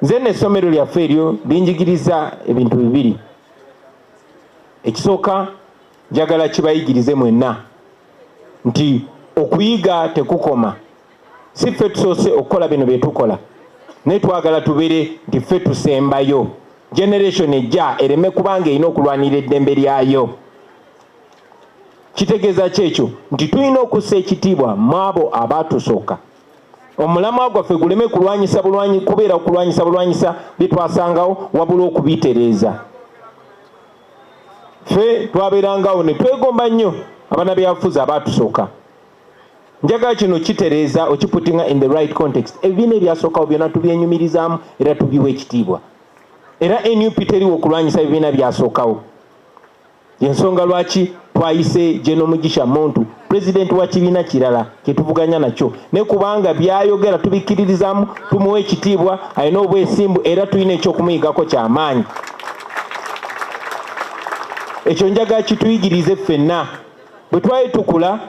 Nze n'essomero lyaffe eryo linjigiriza ebintu bibiri. Ekisooka njagala kibayigirize mwenna nti okuyiga tekukoma. Si ffe tusoose okukola bino bye tukola, naye twagala tubeere nti ffe tusembayo. Generation ejja ereme kubanga erina okulwanira eddembe lyayo. Kitegeeza ki ekyo? Nti tulina okussa ekitiibwa mu abo abaatusooka. Omulamwa gwaffe guleme kubeera kulwanyisa bye twasangawo wabula okubitereeza. Ffe twabeerangawo ne twegomba nnyo abanabyabufuzi abaatusooka. Njagala kino kitereeza okiputinga in the right context. Ebibiina ebyasookawo byonna tubyenyumirizaamu era tubiwa ekitiibwa. Era NUP teriwo okulwanyisa ebibiina byasookawo. Yensonga lwaki twayise General Mugisha Muntu pulezidenti wa kibiina kirala kyetuvuganya nakyo, ne kubanga byayogera tubikkiririzaamu, tumuwa ekitiibwa, alina obwesimbu era tulina ekyokumuyigako kyamaanyi. Ekyo njagala kituyigirize ffenna. Bwe twali tukula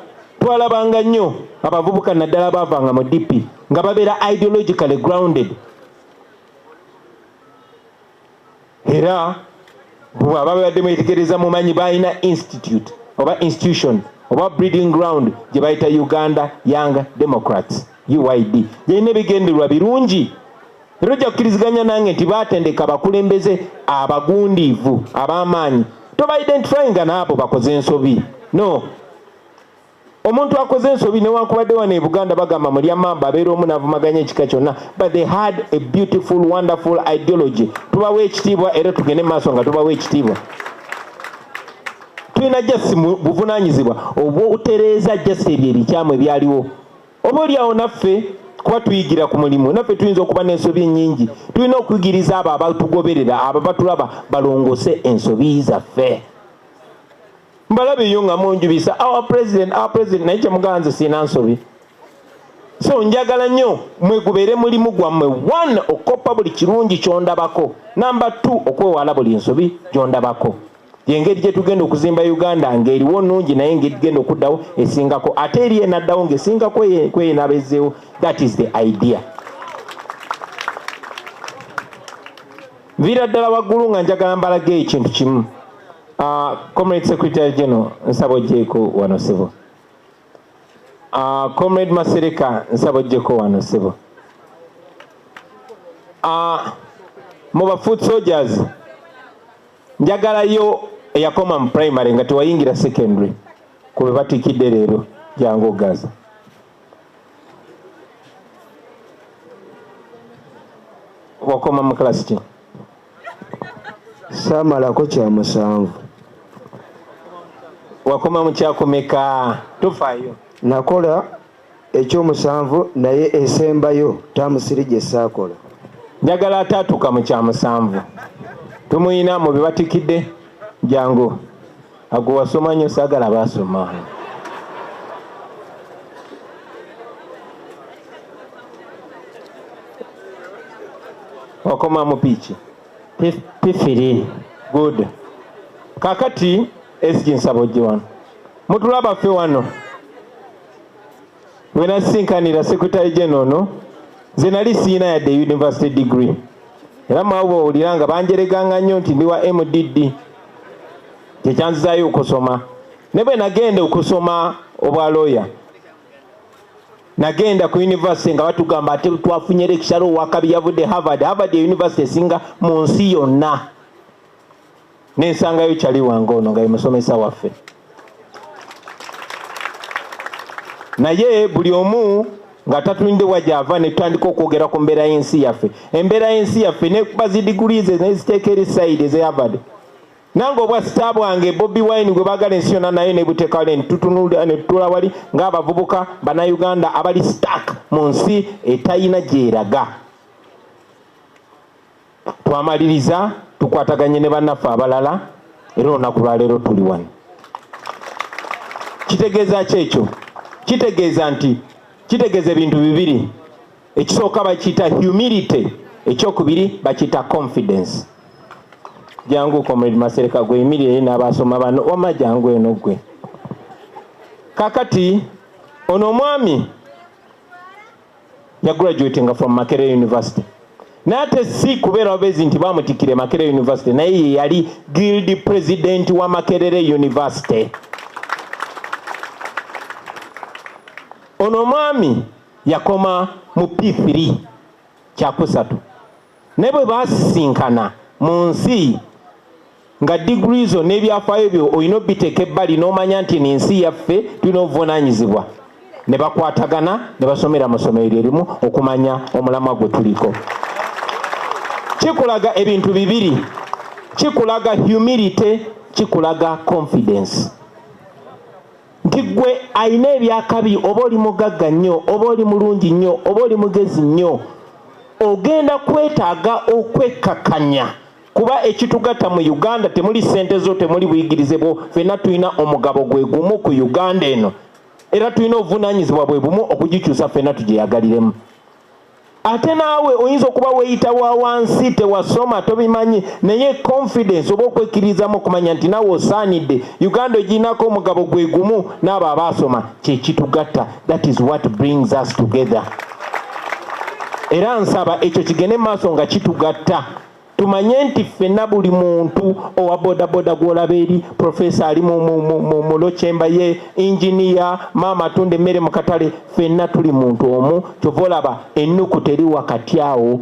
twalabanga nnyo abavubuka naddala baavanga mu DP nga babeera ideologically grounded. Era bw'aba babadde mwetegereza mumanyi balina institute oba institution oba breeding ground gye bayita Uganda Young Democrats UYD. Yalina ebigendererwa birungi. Era ojja kukkiriziganya nange nti baatendeka abakulembeze abagundiivu ab'amaanyi. Toba identifyinga n'abo bakoze ensobi. No. Omuntu akoze ensobi newankubadde wano e Buganda bagamba mulya mamba abeera omu n'avumaganya ekika kyonna, but they had a beautiful wonderful ideology. Tubawa ekitiibwa era tugende maaso nga tubawa ekitiibwa. Tulina jasi buvunaanyizibwa obw'okutereeza jasi ebyo ebikyamu ebyaliwo. Oba oliawo naffe kuba tuyigira ku mulimu, naffe tuyinza okuba n'ensobi ennyingi. Tulina okuyigiriza abo abatugoberera, abo batulaba balongose ensobi zaffe. Mbalabe yo nga munjubisa our president naye kyemuganze sina nsobi. So njagala nnyo mwegubeere mulimu gwammwe. 1 okoppa buli kirungi kyondabako. Number 2 okwewala buli nsobi gyondabako. Yengeri gye tugenda okuzimba Uganda ng'eriwo nnungi naye ngeri genda okuddawo esingako, ate eri enaddawo ng'esingako kweyenabezeewo. That is the idea. Vira ddala waggulu nga njagala mbalage ekintu kimu. Comrade Secretary General nsaba ojjeeko wano ssebo. Comrade Masereka nsaba ojjeeko wano ssebo. Mu ba foot soldiers njagalayo eyakoma mu primary nga tewayingira secondary kube batikidde leero jangu ogaza. Wakoma mu class ki? Samalako kya musanvu. Wakoma mu kyakomeka? Tofaayo. Nakola ekyomusanvu naye esembayo tamusiri gye saakola. Njagala ataatuka mu kyamusanvu. Tumuyina mu bibatikidde jangu. Ago wasoma nnyo saagala baasoma. Wakoma mu piiki? Pifiri. Good. Kakati SG nsaba ojje wano. Mutulaba ffe wano. Bwe nasinkanira Secretary General no, nze nali siina yadde university degree. Era mwawo bw'owulira nga banjereganga nnyo nti ndi wa MDD. Kyekyanzizaayo okusoma. Ne bwe nagenda okusoma obwa lawyer, nagenda ku university nga batugamba ate twafunye lecturer owakabi yavudde Harvard. Harvard ye university esinga mu nsi yonna. Nensangayo kyali wange ono nga ye musomesa waffe. Naye buli omu nga tatulinde wajava ne tutandika okwogera ku mbeera y'ensi yaffe. Embeera y'ensi yaffe ne bazi degrees neziteeka eri side eze Harvard. Nange obwa sita bwange Bobi Wine gwe baagala ensi yonna naye ne buteeka ne tutunula ne tutula wali ng'abavubuka bannayuganda abali stuck mu nsi etayina gyeraga. Twamaliriza tukwataganye ne bannaffe abalala era olunaku lwaleero tuli wano. Kitegeeza ki ekyo? Kitegeeza nti kitegeeza ebintu bibiri. Ekisooka bakiyita humility, ekyokubiri bakiyita confidence. Jangu Comrade Masereka gwe yimirire n'abasoma bano wama jangu eno gwe. Kakati ono omwami ya graduating from Makerere University. nate si kubeera obezi nti bamutikire Makerere University naye yali guild president wa Makerere University. Ono mwami yakoma mu P3 kyakusatu ne bwe basisinkana mu nsi nga degree zo n'ebyafaayo byo olina obiteeka ebbali n'omanya nti n'ensi yaffe tulina obuvunaanyizibwa ne bakwatagana ne basomera mu ssomero erimu okumanya omulamwa gwe tuliko. Kikulaga ebintu bibiri, kikulaga humility, kikulaga confidence. Nti gwe ayina ebyakabi, oba oli mugagga nnyo, oba oli mulungi nnyo, oba oli mugezi nnyo, ogenda kwetaaga okwekakanya. Kuba ekitugatta mu Uganda temuli ssente zo, temuli buyigirize bwo, ffenna tulina omugabo gwe gumu ku Uganda eno. Era tulina obuvunaanyizibwa bwe bumu okugikyusa ffenna tugyeyagaliremu. Ate naawe oyinza okuba weeyita wa wansi, tewasoma, tobimanyi, naye confidence oba okwekkirizamu okumanya nti naawe osaanidde Uganda ogirinako omugabo gwe gumu n'abo abaasoma, kye kitugatta. That is what brings us together. Era nsaba ekyo kigende maaso nga kitugatta. Tumanye nti ffenna buli muntu owa bodaboda gw'olaba eri, profesa ali mu lochemba ye, engineer, maama atunda emmere mu katale, ffenna tuli muntu omu. Kyova olaba ennukuta eri wakati awo,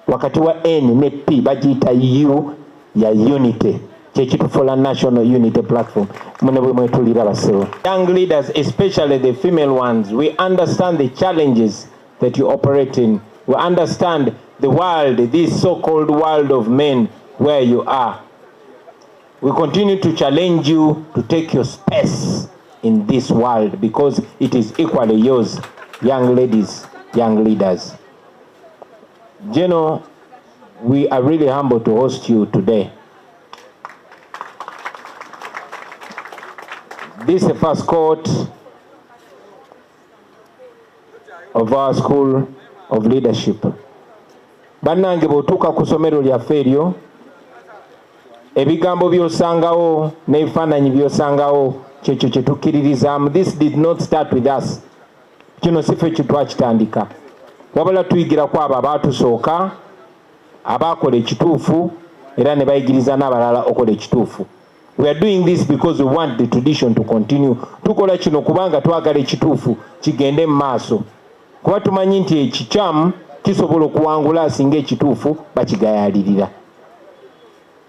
wakati wa N ne P bagiyita U ya unity. Kyekitufuula national unity platform. Mune bwe mwetulira basewo. Young leaders, especially the female ones, we understand the challenges that you operate in. We understand the world, this so-called world of men where you are. We continue to challenge you to take your space in this world because it is equally yours, young ladies, young leaders. General, we are really humbled to host you today. This is the first court of our School of Leadership. Bannange bw'otuuka ku ssomero lyaffe eryo, ebigambo by'osangawo n'ebifaananyi by'osangawo kyekyo kye tukkiririzaamu. This did not start with us. Kino si ffe kye twakitandika, wabula tuyigirako abo abaatusooka, abaakola ekituufu era ne bayigiriza n'abalala okola ekituufu. We are doing this because we want the tradition to continue. Tukola kino kubanga twagala ekituufu kigende mu maaso, kuba tumanyi nti ekikyamu kisobola okuwangula singa ekituufu bakigayalirira.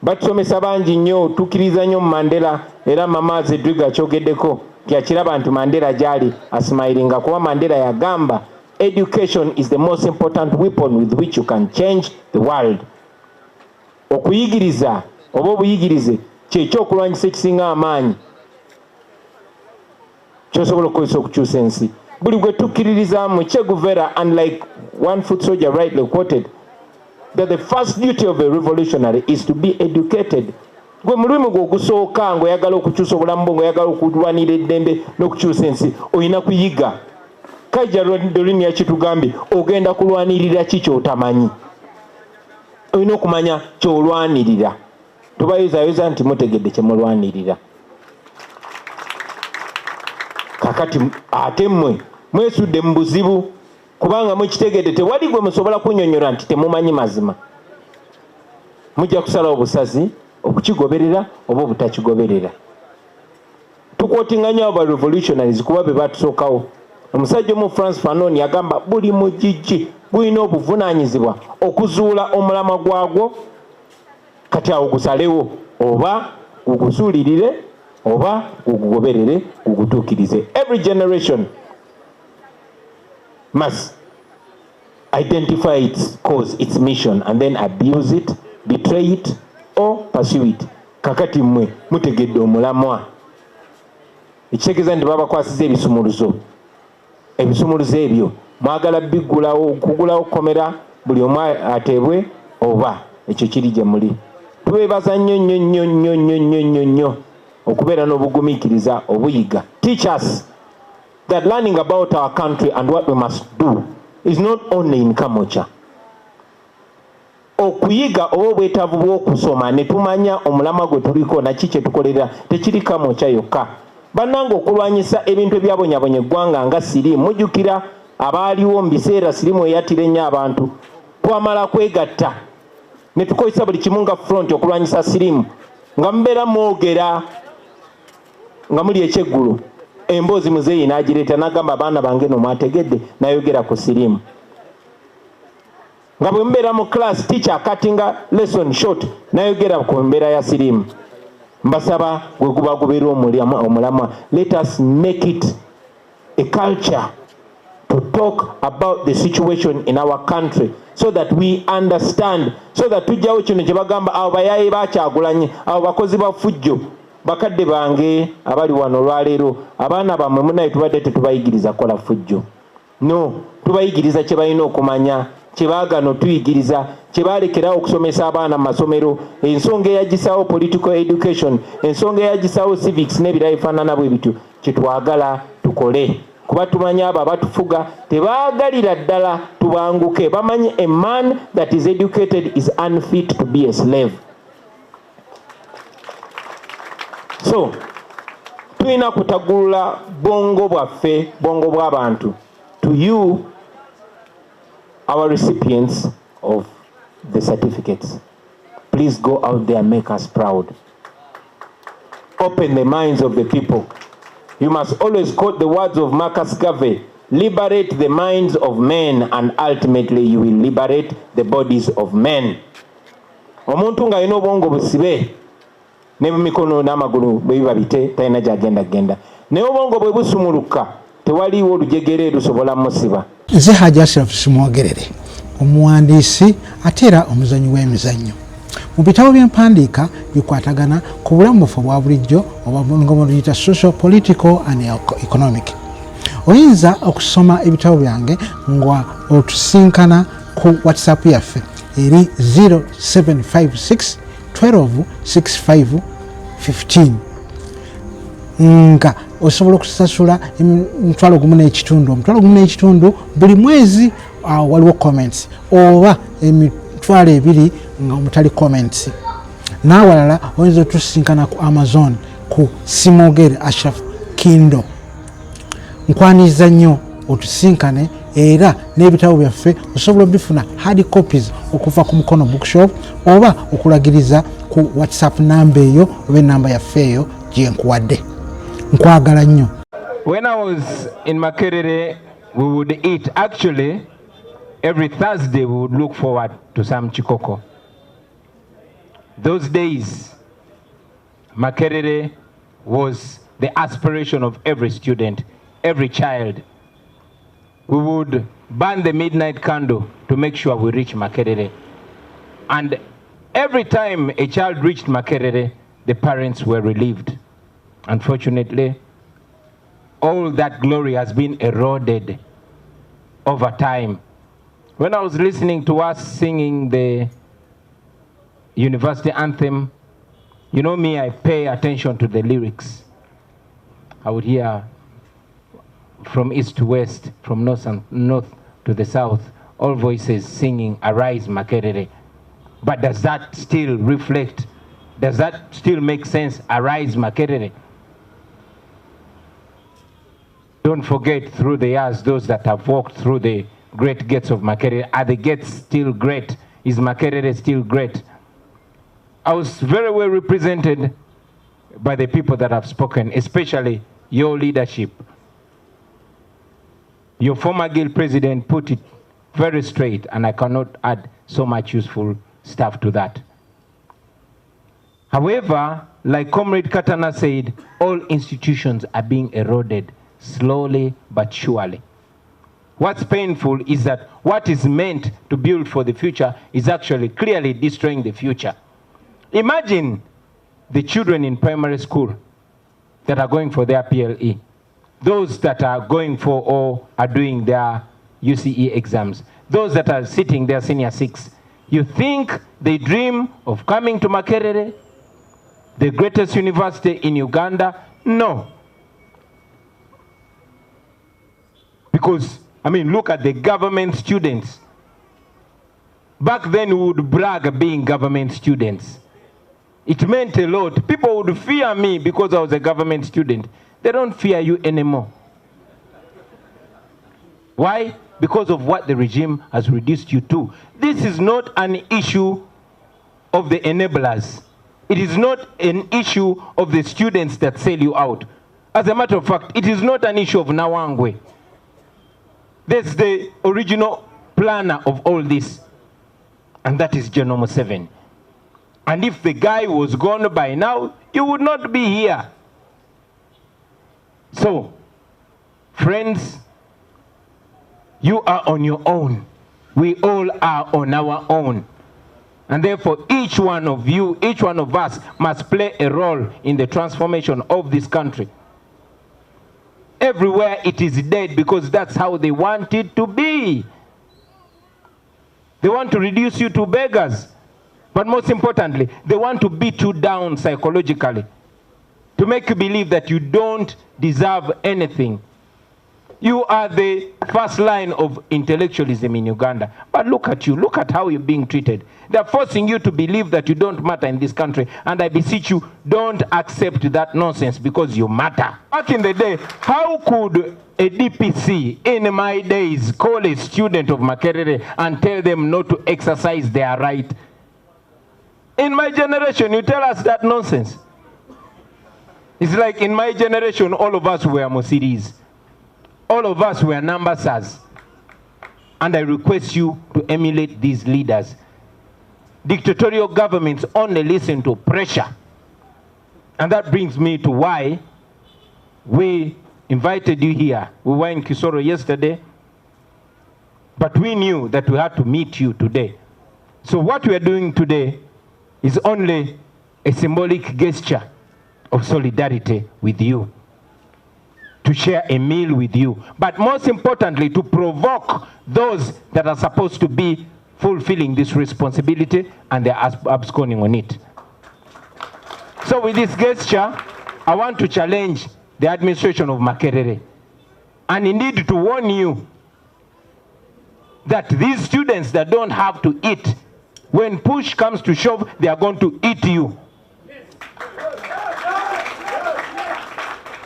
Batusomesa bangi nnyo, tukkiriza nnyo mu Mandela, era mama Zedriga akyogeddeko kyakiraba nti Mandela gyali asmilinga, kuba Mandela yagamba education is the most important weapon with which you can change the world. Okuyigiriza oba obuyigirize kyekyokulwanyisa ekisinga amaanyi kyosobola okukozesa okukyusa ensi. Buli gwe tukkiririzaamu Che Guevara, unlike one foot soldier rightly quoted, that the first duty of a revolutionary is to be educated. Gwe mulimi gwe ogusooka ng'oyagala okukyusa obulamu bwo, ng'oyagala okulwanira eddembe n'okukyusa ensi, oyina kuyiga. Kajja Dolini yakitugambye, ogenda kulwanirira ki ky'otamanyi? Oyina okumanya ky'olwanirira. Tubayozayoza nti mutegedde kye mulwanirira. Kakati ate mmwe mwesudde mu buzibu kubanga mukitegedde tewali gwe musobola kunnyonnyola nti temumanyi mazima. Mujja kusalawo obusazi okukigoberera oba obutakigoberera. Tukwotinga nnyo aba revolutionaries kuba be batusookawo. Omusajja omu France Fanon yagamba buli mugigi gulina obuvunaanyizibwa okuzuula omulamwa gwagwo, kati awo gusalewo oba gugusuulirire oba gugugoberere gugutuukirize. Every generation must identify its cause, its mission, and then abuse it, betray it, or pursue it. Kakati mmwe mutegedde omulamwa. Ekitegeeza nti babakwasiza ebisumuluzo. Ebisumuluzo ebyo mwagala biggulawo, kugulawo komera buli omu ateebwe oba ekyo kiri gye muli. Tubeebaza nnyo nnyo nnyo nnyo nnyo nnyo nnyo nnyo okubeera n'obugumiikiriza obuyiga. Teach us that learning about our country and what we must do is not only in Kamocha. Okuyiga oba obwetaavu bw'okusoma ne tumanya omulamwa gwe tuliko naki kye tukolera tekiri Kamocha yokka. Bannange okulwanyisa ebintu ebyabonyabonya eggwanga nga siriimu, mujjukira abaaliwo mu biseera siriimu eyatira ennyo abantu. twamala kwegatta ne tukozesa buli kimu nga front okulwanyisa siriimu nga mubeera mwogera nga muli ekyeggulu emboozi muzeeyi n'agireeta n'agamba abaana bange no mwategedde nayogera ku siriimu nga bwe mubeera mu class teacher akatinga lesson short nayogera ku mbeera ya siriimu. Mbasaba gwe guba gubeera omulamwa, let us make it a culture to talk about the situation in our country so that we understand, so that tujjawo kino kye bagamba abo bayaye bakyagulanyi, abo bakozi ba fujjo. Bakadde bange abali wano olwaleero, abaana bammwe munaye tubadde tetubayigiriza kola fujjo. No, tubayigiriza kye balina okumanya, kye baagano tuyigiriza, kye balekerawo okusomesa abaana mu masomero, ensonga eyagisaawo political education, ensonga eyagisaawo civics n'ebirala ebifaanana bwe bityo, kye twagala tukole. Kuba tumanya abo abatufuga tebaagalira ddala tubanguke, bamanyi a man that is educated is unfit to be a slave. So tulina kutagulula bongo bwaffe, bongo bw'abantu. To you, our recipients of the certificates, please go out there and make us proud. Open the minds of the people. You must always quote the words of Marcus Garvey, liberate the minds of men and ultimately you will liberate the bodies of men. Omuntu nga alina obwongo busibe ne mumikono n'amagulu bwe biba bite talina gyagenda. Naye obwongo bwe busumuluka tewaliiwo olujegere lusobola musiba. Nze Hajji Ashraf Simwogerere, omuwandiisi ate era omuzanyi w'emizannyo. Mu bitabo by'empandiika bikwatagana ku bulamu bwaffe obwa bulijjo oba nga buyita social, political and economic. Oyinza okusoma ebitabo byange nga otusinkana ku WhatsApp yaffe eri 0756 12 65 15 nga osobola okusasula omutwalo gumu n'ekitundu buli mwezi. Waliwo comments oba emitwalo ebiri nga omutali comments. N'awalala oyinza otusinkana ku Amazon ku Simwogere Ashraf Kindle. Nkwaniriza nnyo otusinkane era n'ebitabo byaffe osobola obifuna hard copies okuva ku Mukono Bookshop oba okulagiriza ku WhatsApp namba eyo oba enamba yaffe eyo gye nkuwadde. Nkwagala nnyo. When I was in Makerere, we would eat. Actually, every Thursday we would look forward to some chikoko. Those days, Makerere was the aspiration of every student, every child. We would burn the midnight candle to make sure we reach Makerere. And every time a child reached Makerere, the parents were relieved. Unfortunately, all that glory has been eroded over time. When I was listening to us singing the university anthem, you know me, I pay attention to the lyrics. I would hear from east to west, from north to the south, all voices singing, "Arise, Makerere." But does that still reflect? Does that still make sense? Arise, Makerere. Don't forget through the years, those that have walked through the great gates of Makerere. Are the gates still great? Is Makerere still great? I was very well represented by the people that have spoken, especially your leadership. Your former guild president put it very straight, and I cannot add so much useful stuff to that. However, like Comrade Katana said, all institutions are being eroded slowly but surely. What's painful is that what is meant to build for the future is actually clearly destroying the future. Imagine the children in primary school that are going for their PLE, those that are going for or are doing their UCE exams, those that are sitting their senior 6. You think they dream of coming to Makerere, the greatest university in Uganda? No. Because, I mean, look at the government students. Back then, we would brag being government students. It meant a lot. People would fear me because I was a government student. They don't fear you anymore. Why? because of what the regime has reduced you to. This is not an issue of the enablers. It is not an issue of the students that sell you out. As a matter of fact, it is not an issue of Nawangwe. There's the original planner of all this, and that is General Museveni. And if the guy was gone by now, you would not be here. So, friends, you are on your own. We all are on our own. And therefore, each one of you, each one of us must play a role in the transformation of this country. Everywhere it is dead because that's how they want it to be. They want to reduce you to beggars. But most importantly, they want to beat you down psychologically, to make you believe that you don't deserve anything. You are the first line of intellectualism in Uganda. But look at you, look at how you're being treated. They're forcing you to believe that you don't matter in this country. And I beseech you, don't accept that nonsense because you matter. Back in the day, how could a DPC in my days call a student of Makerere and tell them not to exercise their right? In my generation, you tell us that nonsense. It's like in my generation, all of us were Musiris. All of us were Nambasas. And I request you to emulate these leaders. Dictatorial governments only listen to pressure. And that brings me to why we invited you here. We were in Kisoro yesterday, but we knew that we had to meet you today. So what we are doing today is only a symbolic gesture of solidarity with you, to share a meal with you, but most importantly, to provoke those that are supposed to be fulfilling this responsibility and they're absconding on it. So with this gesture, I want to challenge the administration of Makerere, and indeed to warn you that these students that don't have to eat, when push comes to shove, they are going to eat you.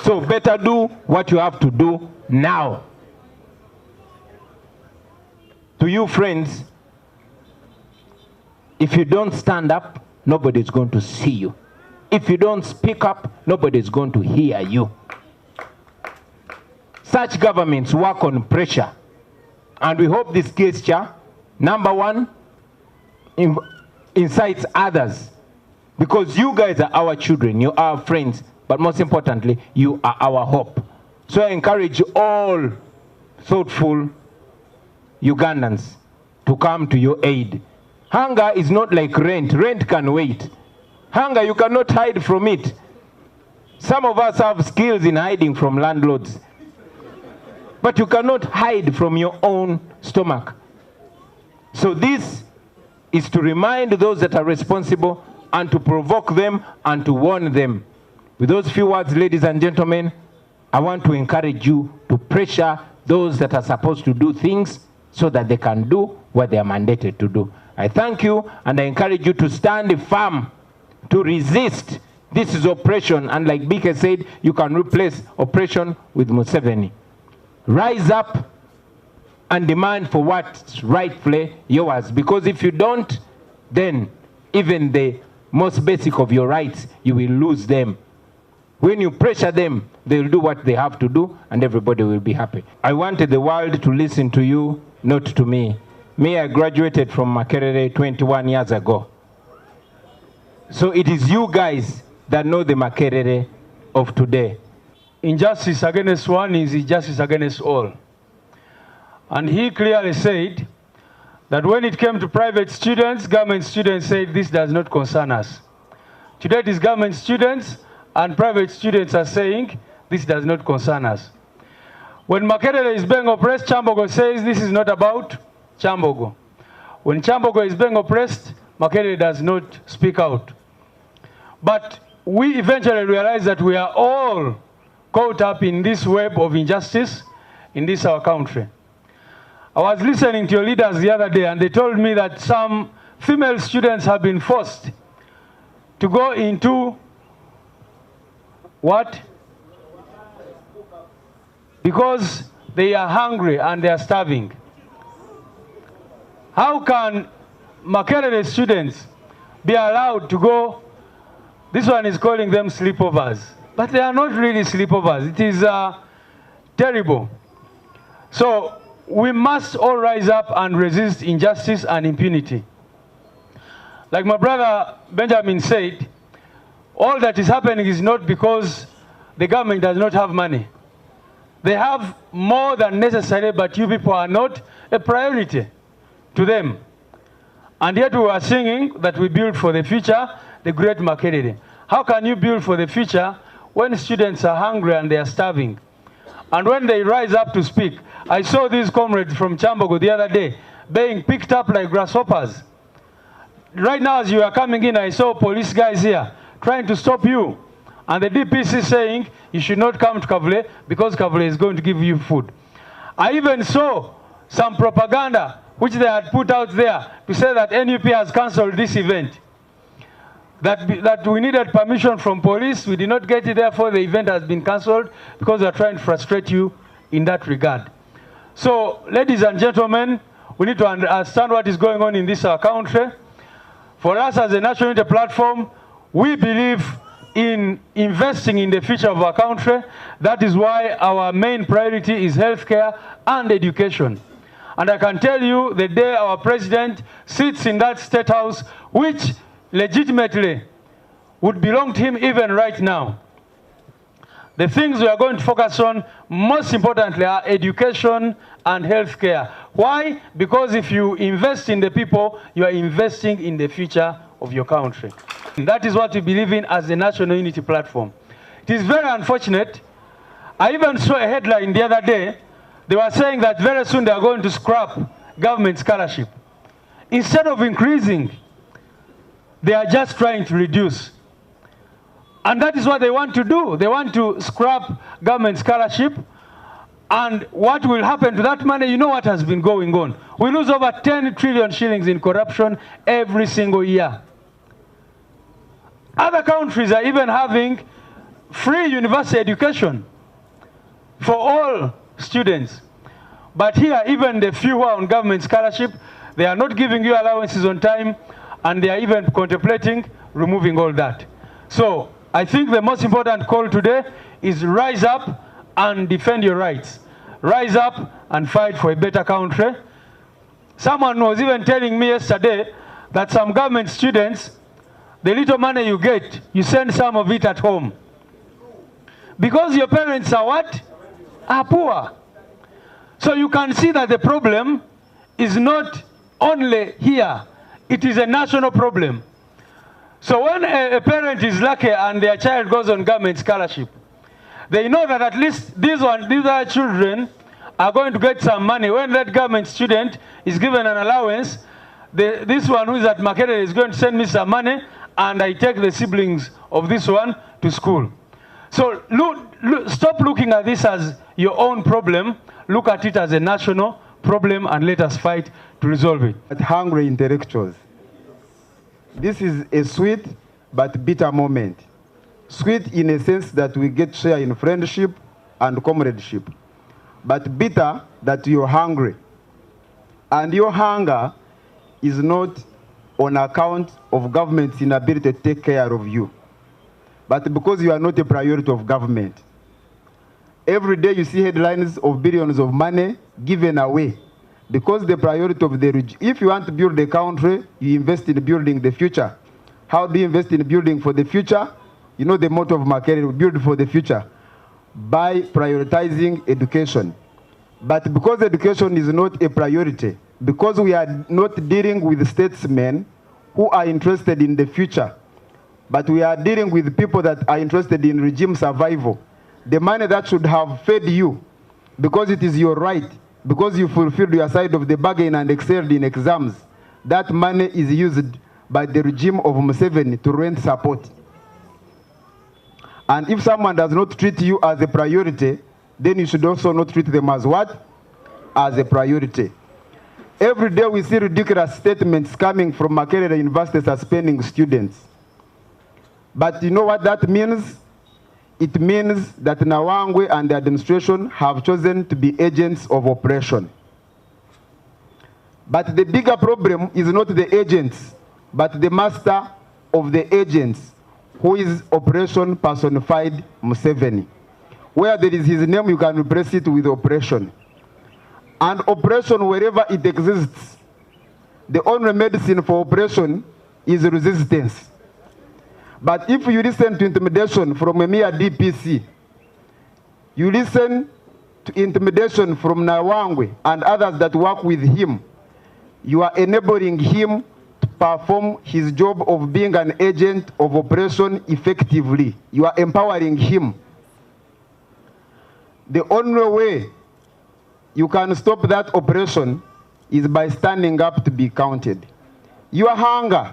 So better do what you have to do now. To you friends, if you don't stand up, nobody's going to see you. If you don't speak up, nobody's going to hear you. Such governments work on pressure. And we hope this gesture, number one, incites others. Because you guys are our children, you are our friends. But most importantly, you are our hope. So I encourage all thoughtful Ugandans to come to your aid. Hunger is not like rent. Rent can wait. Hunger, you cannot hide from it. Some of us have skills in hiding from landlords. But you cannot hide from your own stomach. So this is to remind those that are responsible and to provoke them and to warn them. With those few words, ladies and gentlemen, I want to encourage you to pressure those that are supposed to do things so that they can do what they are mandated to do. I thank you, and I encourage you to stand firm, to resist. This is oppression, and like Bike said, you can replace oppression with Museveni. Rise up and demand for what's rightfully yours, because if you don't, then even the most basic of your rights, you will lose them. When you pressure them, they'll do what they have to do, and everybody will be happy. I wanted the world to listen to you, not to me. Me, I graduated from Makerere 21 years ago. So it is you guys that know the Makerere of today. Injustice against one is injustice against all. And he clearly said that when it came to private students, government students said this does not concern us. Today it is government students and private students are saying this does not concern us. When Makerere is being oppressed, Kyambogo says this is not about Kyambogo. When Kyambogo is being oppressed, Makerere does not speak out. But we eventually realize that we are all caught up in this web of injustice in this our country. I was listening to your leaders the other day, and they told me that some female students have been forced to go into what? Because they are hungry and they are starving. How can Makerere students be allowed to go? This one is calling them sleepovers, but they are not really sleepovers. It is terrible. So we must all rise up and resist injustice and impunity. Like my brother Benjamin said, all that is happening is not because the government does not have money. They have more than necessary, but you people are not a priority to them. And yet we are singing that we build for the future, the great Makerere. How can you build for the future when students are hungry and they are starving? And when they rise up to speak, I saw these comrades from Chambogo the other day being picked up like grasshoppers. Right now as you are coming in, I saw police guys here trying to stop you. And the DPC saying you should not come to Kavule because Kavule is going to give you food. I even saw some propaganda which they had put out there to say that NUP has cancelled this event. That we needed permission from police. We did not get it, therefore the event has been cancelled because they are trying to frustrate you in that regard. So, ladies and gentlemen, we need to understand what is going on in this our country. For us as a national unity platform, we believe in investing in the future of our country. That is why our main priority is healthcare and education. And I can tell you the day our president sits in that state house, which legitimately would belong to him even right now, the things we are going to focus on, most importantly, are education and healthcare. Why? Because if you invest in the people, you are investing in the future of your country. And that is what we believe in as the National Unity Platform. It is very unfortunate. I even saw a headline the other day. They were saying that very soon they are going to scrap government scholarship. Instead of increasing, they are just trying to reduce. And that is what they want to do. They want to scrap government scholarship. And what will happen to that money? You know what has been going on. We lose over 10 trillion shillings in corruption every single year. Other countries are even having free university education for all students. But here, even the few who are on government scholarship, they are not giving you allowances on time, and they are even contemplating removing all that. So I think the most important call today is rise up and defend your rights. Rise up and fight for a better country. Someone was even telling me yesterday that some government students, the little money you get, you send some of it at home. Because your parents are what? Are poor. So you can see that the problem is not only here. It is a national problem. So when a parent is lucky and their child goes on government scholarship, they know that at least these other children are going to get some money. When that government student is given an allowance, this one who is at Makerere is going to send me some money, and I take the siblings of this one to school. So stop looking at this as your own problem. Look at it as a national problem and let us fight to resolve it. Hungry intellectuals. This is a sweet but bitter moment. Sweet in a sense that we get share in friendship and comradeship, but bitter that you're hungry. And your hunger is not on account of government's inability to take care of you, but because you are not a priority of government. Every day you see headlines of billions of money given away because the priority of the region. If you want to build a country, you invest in building the future. How do you invest in building for the future? You know the motto of Makerere, build for the future, by prioritizing education. But because education is not a priority, because we are not dealing with statesmen who are interested in the future, but we are dealing with people that are interested in regime survival, the money that should have fed you, because it is your right, because you fulfilled your side of the bargain and excelled in exams, that money is used by the regime of Museveni to rent support. And if someone does not treat you as a priority, then you should also not treat them as what? As a priority. Every day we see ridiculous statements coming from Makerere University suspending students. But you know what that means? It means that Nawangwe and the administration have chosen to be agents of oppression. But the bigger problem is not the agents, but the master of the agents, who is Operation Personified Museveni. Where there is his name, you can replace it with operation. And operation, wherever it exists, the only medicine for oppression is resistance. But if you listen to intimidation from a mere DPC, you listen to intimidation from Nawangwe and others that work with him, you are enabling him to perform his job of being an agent of oppression effectively. You are empowering him. The only way you can stop that oppression is by standing up to be counted. Your hunger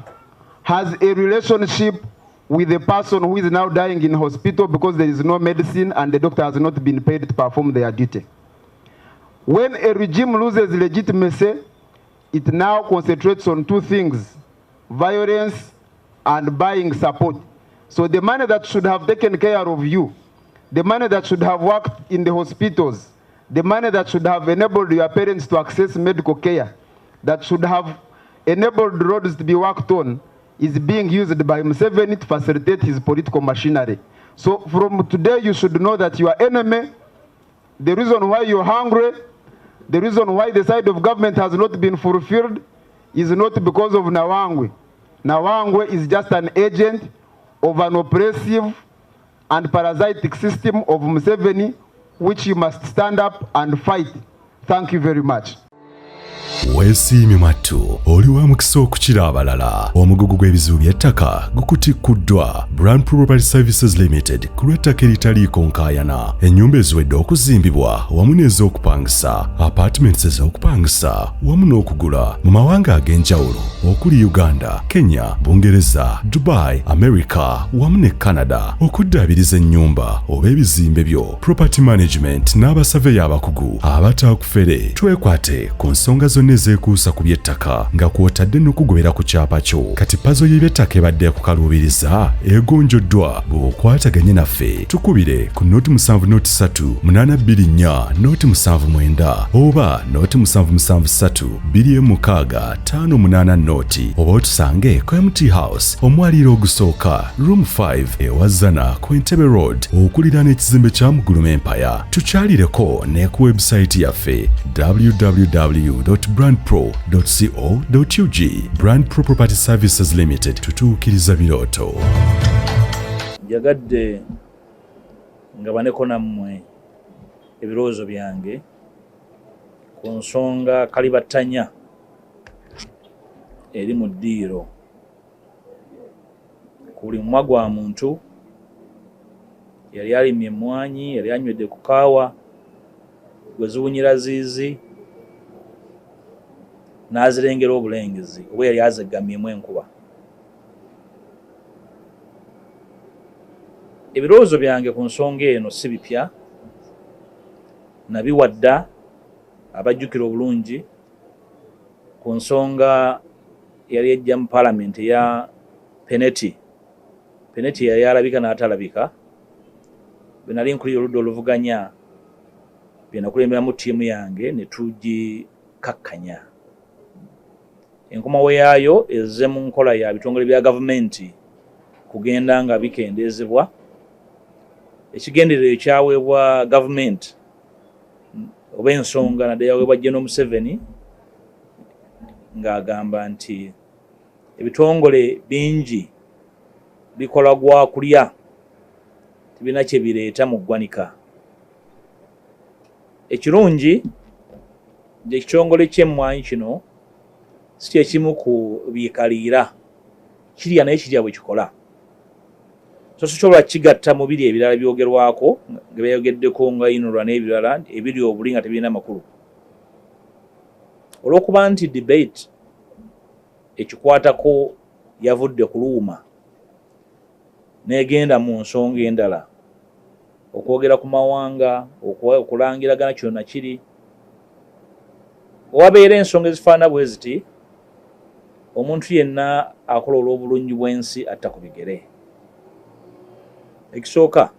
has a relationship with the person who is now dying in hospital because there is no medicine and the doctor has not been paid to perform their duty. When a regime loses legitimacy, it now concentrates on two things: violence and buying support. So the money that should have taken care of you, the money that should have worked in the hospitals, the money that should have enabled your parents to access medical care, that should have enabled roads to be worked on, is being used by Museveni to facilitate his political machinery. So from today, you should know that your enemy, the reason why you're hungry, the reason why the side of government has not been fulfilled is not because of Nawangwe. Nawangwe is just an agent of an oppressive and parasitic system of Museveni, which you must stand up and fight. Thank you very much. Weesiimye mattu oli wa mukisa okukira abalala. Omugugu gw'ebizibu by'ettaka gukutikuddwa Brand Property Services Limited ku lw'ettaka eritaliiko nkaayana. Ennyumba eziwedde okuzimbibwa wamu n'ez'okupangisa, apartments ez'okupangisa wamu n'okugula mu mawanga ag'enjawulo okuli Uganda, Kenya, Bungereza, Dubai, America wamu ne Canada. Okuddaabiriza ennyumba oba ebizimbe byo, property management n'abasaveya abakugu abataakufere. Twekwate ku nsonga zonna ezekuusa ku by'ettaka nga kw'otadde n'okugobera ku kyapa kyo. Kati pazo y'eby'ettaka ebadde kukaluubiriza egonjoddwa bw'okwataganye naffe. Tukubire ku noti 703 noti 79 oba noti 773 noti oba otusange ku MT House omwaliiro ogusooka room 5 ewazana ku Entebbe Road okuliraana ekizimbe kya Muguluma Empire. Tukyalireko ne ku website yaffe www.brandpro.co.ug. Brand Pro Property Services Limited, tutuukiriza birooto. Njagadde ngabaneko nammwe ebirowoozo byange ku nsonga kalibattanya eri mu ddiiro ku buli mumwa gwa muntu yali alimye emmwanyi, yali anywedde ku kaawa gwe ziwunyira ziizi n'azirengera obulengezi oba yali azeggamyemu enkuba. Ebirowoozo byange ku nsonga eno si bipya, nabiwadda abajjukira obulungi ku nsonga yali ejja mu paalamenti eya Peneti yali alabika n'atalabika. Bwe nali nkulira oludda oluvuganya bye nakulemberamu ttiimu yange ne tugikakkanya. Enkomawo yaayo ezze mu nkola ya bitongole bya gavumenti kugenda nga bikendeezebwa. Ekigendererwa ekyaweebwa gavumenti oba ensonga nadde yaweebwa General Museveni ng'agamba nti ebitongole bingi bikola gwa kulya, tibina kye bireeta mu ggwanika. Ekirungi ekitongole ky'emmwanyi kino si kyekimu ku biikaliira, kirya naye kirya bwe kikola. So sisobola kigatta mu biri ebirala byogerwako nga beeyogeddeko nga Inolwa n'ebirala ebiri obuli nga tebirina makulu. Olw'okuba nti debate ekikwatako yavudde ku luuma n'egenda mu nsonga endala, okwogera ku mawanga, okulangiragana kyonna kiri, owabeera ensonga ezifaana bwe ziti, omuntu yenna akola olw'obulungi bw'ensi atta ku bigere. Ekisooka,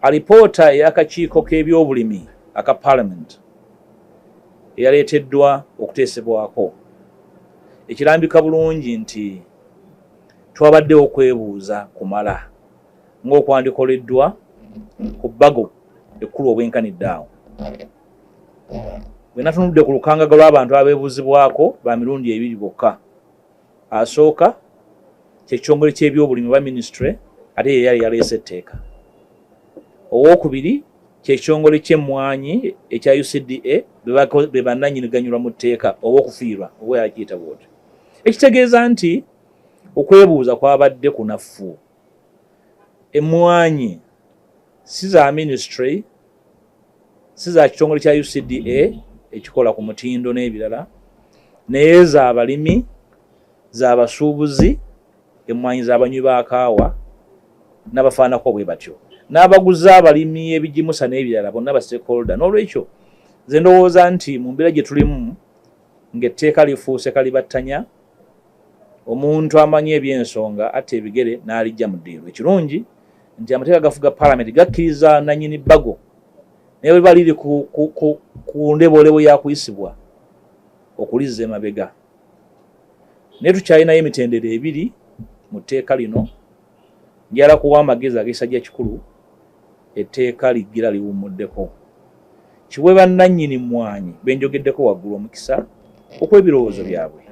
alipoota ey'akakiiko k'ebyobulimi aka Parliament eyaleeteddwa okuteesebwako ekirambika bulungi nti twabaddewo okwebuuza kumala ng'okwandikoleddwa ku bbago ekkulu obwenkanidde awo. Bwe natunudde ku lukangaga lw'abantu abeebuuzibwako ba mirundi 2 bokka. Asooka ky'ekitongole ky'ebyobulimi ba ministry ate ye yali yaleese etteeka. Owookubiri ky'ekitongole ky'emmwanyi ekya UCDA be bannannyiniganyulwa mu tteeka obw'okufiirwa oba yakiyita bw'otyo. Ekitegeeza nti okwebuuza kwabadde kunafu. Emmwanyi si za ministry, si za kitongole kya UCDA ekikola ku mutindo n'ebirala, naye z'abalimi, z'abasuubuzi, emmwanyi z'abanywi ba kaawa n'abafaanako bwe batyo, n'abaguzi abalimi ebigimusa n'ebirala bonna ba stakeholder. N'olwekyo nze ndowooza nti mu mbeera gye tulimu ng'etteeka lifuuse kalibattanya, omuntu amanyi eby'ensonga atta ebigere n'alijja mu ddiiro. Ekirungi nti amateeka gafuga paalamenti gakkiriza nannyini bbago naye bwe baliri ku ndeboolebo ya kuyisibwa okulizza emabega. Naye tukyalinayo emitendera 2 mu tteeka lino. Njala kuwa amagezi ag'ekisajja kikulu etteeka liggira liwummuddeko. Kiwe bannannyini mmwanyi benjogeddeko waggulu omukisa okw'ebirowoozo byabwe.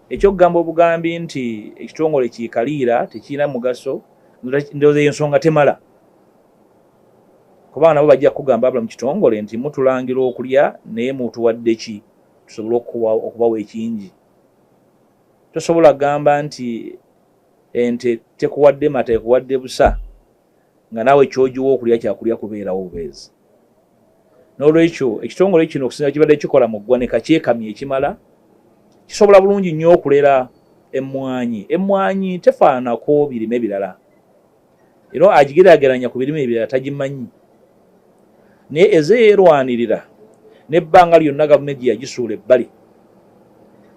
Ekyokugamba obugambi nti ekitongole kikaliira tekirina mugaso, ndowooza ensonga temala. Kubanga nabo bajja kugamba abala mu kitongole nti mutulangira okulya naye mutuwadde ki tusobole okubawa ekingi. Tosobola kugamba nti ente tekuwadde mata ekuwadde busa nga naawe kyogiwa okulya kyakulya kubeerawo bubeezi. N'olwekyo ekitongole kino okusinziira kibadde kikola mu ggwanika kyekamye ekimala kisobola bulungi nnyo okulera emmwanyi. Emmwanyi tefaanako birime birala. Era agigeraageranya ku birime ebirala tagimanyi. Naye ezeerwanirira n'ebbanga lyonna gavumenti gye yagisuula ebbali.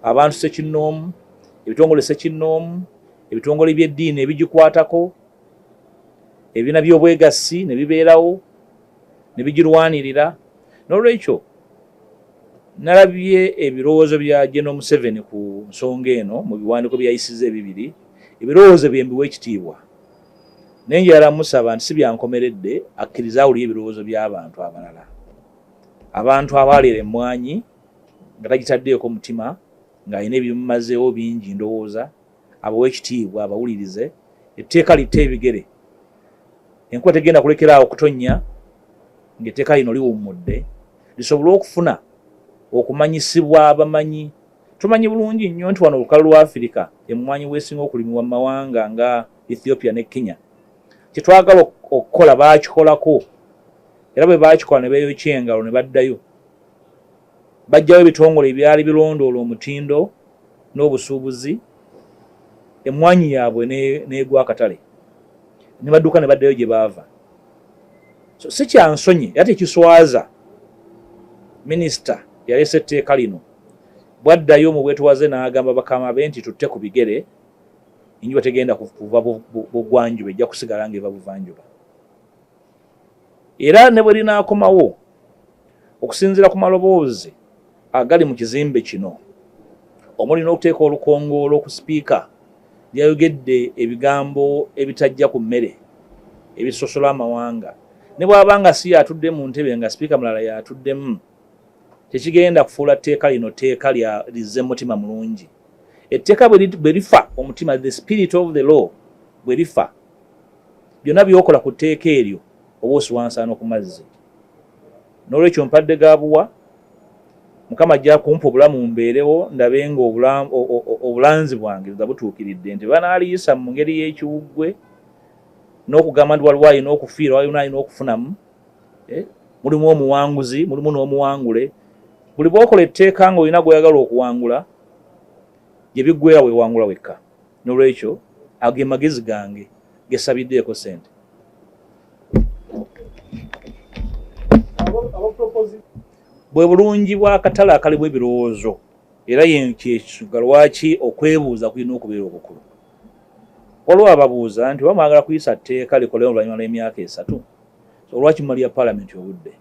Abantu ssekinnoomu, ebitongole ssekinnoomu, ebitongole by'eddiini ebigikwatako, ebibiina by'obwegassi ne bibeerawo ne bigirwanirira. N'olwekyo nalabye ebirowoozo bya General Museveni ku nsonga eno mu biwandiiko byayisiza ebibiri, ebirowoozo bye mbiwa ekitiibwa. Naye njala musaba nti si byankomeredde akkiriza awulire ebirowoozo by'abantu abalala. Abantu abaaleera emmwanyi nga tagitaddeeko mutima, ng'alina ebimumazeewo bingi ndowooza, abawe ekitiibwa abawulirize. Etteeka litta ebigere. Enkuba tegenda kulekeraawo okutonnya ng'etteeka lino liwummudde, lisobole okufuna okumanyisibwa abamanyi. Tumanyi bulungi nnyo nti wano olukalu lwa Afirika emmwanyi weesinga okulimibwa mu mawanga nga Ethiopia ne Kenya. Kyetwagala okukola baakikolako, era bwe baakikola ne beeyokya engalo ne baddayo. Bajjawo ebitongole ebyali birondoola omutindo n'obusuubuzi, emmwanyi yaabwe n'egwa akatale ne badduka ne baddayo gye baava. So si kyansonyi era tekiswaza minisita yaleese etteeka lino bwaddayo mu bwetuwaze n'agamba bakama be nti tutte ku bigere, enjuba tegenda kuva bugwanjuba ejja kusigala ng'eva buvanjuba. Era ne bwe linaakomawo okusinziira ku maloboozi agali mu kizimbe kino, omuli n'okuteeka olukongolo ku sipiika lyayogedde ebigambo ebitajja ku mmere ebisosola amawanga. Ne bw'aba nga si yatudde mu ntebe nga sipiika mulala yatuddemu, tekigenda kufuula tteeka lino tteeka lizze mutima mulungi. Etteeka bwe lifa omutima, the spirit of the law bwe lifa, byonna byokola ku tteeka eryo oba osiwansaano ku mazzi. N'olwekyo mpadde gaabuwa, Mukama ajja kumpa obulamu mbeerewo ndabe nga obulanzi bwange nga butuukiridde, nti banaaliyisa mu ngeri y'ekiwuggwe n'okugamba nti waliwo alina okufiira, waliwo alina okufunamu. Mulimu omuwanguzi, mulimu n'omuwangule. Buli bw'okola etteeka ng'olina gw'oyagala okuwangula, gye biggweera weewangula wekka. N'olwekyo ago magezi gange gesabiddeeko ssente. Bwe bulungi bw'akatale akalimu ebirowoozo, era yenkyekiga lwaki okwebuuza kulina okubeera obukulu. Waliwo ababuuza nti bamwagala kuyisa tteeka likolewo oluvannyuma lw'emyaka 3, olwaki mu lya paalamenti obudde.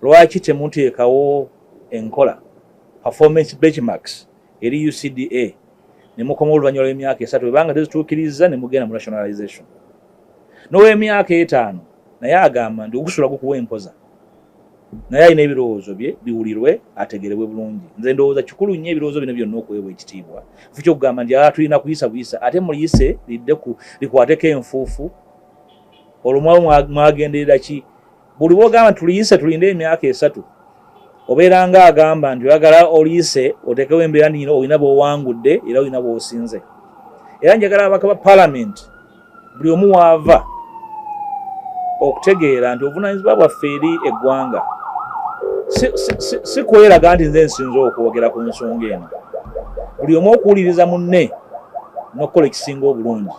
lwaki temuteekawo enkola performance benchmarks eri UCDA ne mukoma oluvannyuma lw'emyaka 3 ebanga tezituukiriza ne mugenda mu rationalization n'ow'emyaka 5 naye agamba nti okusula gukuwa empoza naye alina ebirowoozo bye biwulirwe ategerebwe bulungi. Nze ndowooza kikulu nnyo ebirowoozo bino byonna okuweebwa ekitiibwa fu kyokugamba nti tulina kuyisa buyisa ate muliyise likwateko enfuufu olwo mwagenderera ki buli bwogamba tuliyise tulinde emyaka 3 obeera nga agamba nti oyagala oliyise otekewo embeera nino olina bw'owangudde era olina bw'osinze. Era njagala abaka ba parliament buli omu waava okutegeera nti obuvunaanyizibwa bwaffe eri eggwanga si kweraga nti nze nsinze okwogera ku nsonga eno. Buli omu okuwuliriza munne n'okukola ekisinga obulungi.